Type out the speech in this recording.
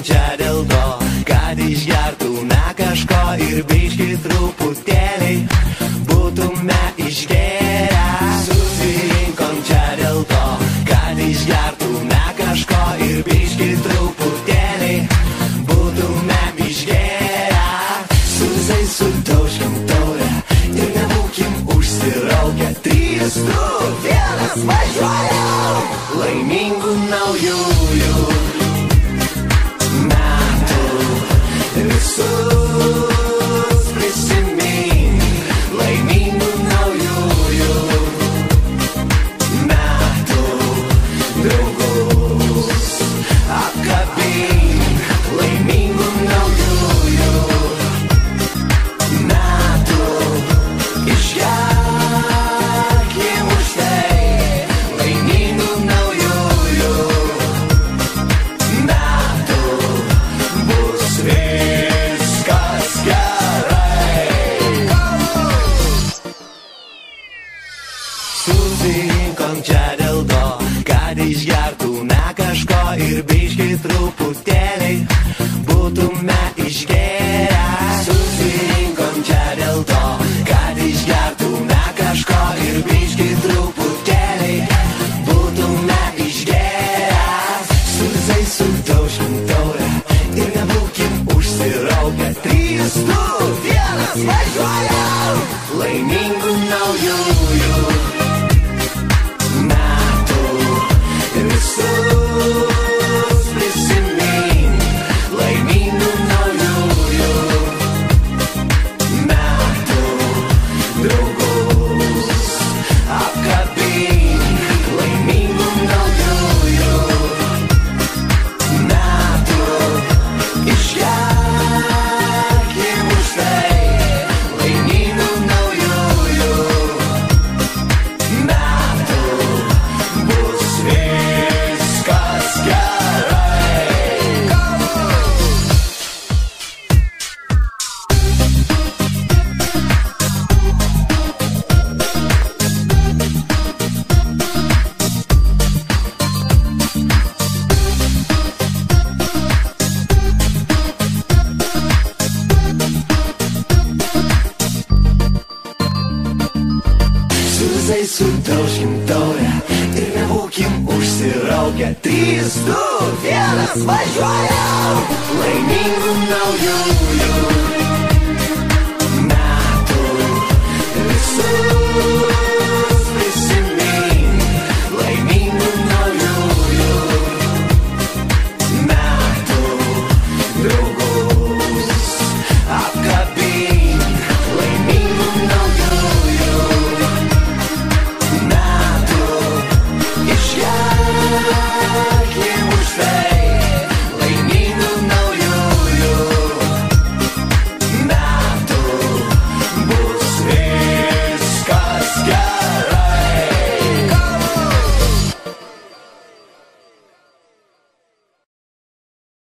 Čia dėl to, kad išgertume kažko ir biškį truputėlį būtume išgėrę. Susirinkom čia dėl to, kad išgertume kažko ir biškį truputėlį būtume išgėrę. Susai sudaužkim taurę ir nebūkim užsiraukę. 3, 2, 1, važiuojam! Laimingų naujųjų visus prisimink, laimingų naujųjų metų draugus apkabink, laimingų naujųjų metų išgerkim už tai, laimingų naujųjų metų bus viskas gerai. Susirinkom čia dėl to, kad išgertume kažko ir biškį truputėlį būtume išgėrę. Susirinkom čia dėl to, kad išgertume kažko ir biškį truputėlį būtume išgėrę. Susai sudaužkim taurę ir nebūkim užsiraukę. 3, 2, 1, važiuojam! Laimingų naujųjų metų visus prisimink, laimingų naujųjų metų draugus apkabink, laimingų naujųjų metų išgerkim už tai, laimingų naujųjų metų bus viskas gerai. Susai sudaužkim taurę ir nebūkim užsiraukę. 3, 2, 1, važiuojam! Laimingų naujųjų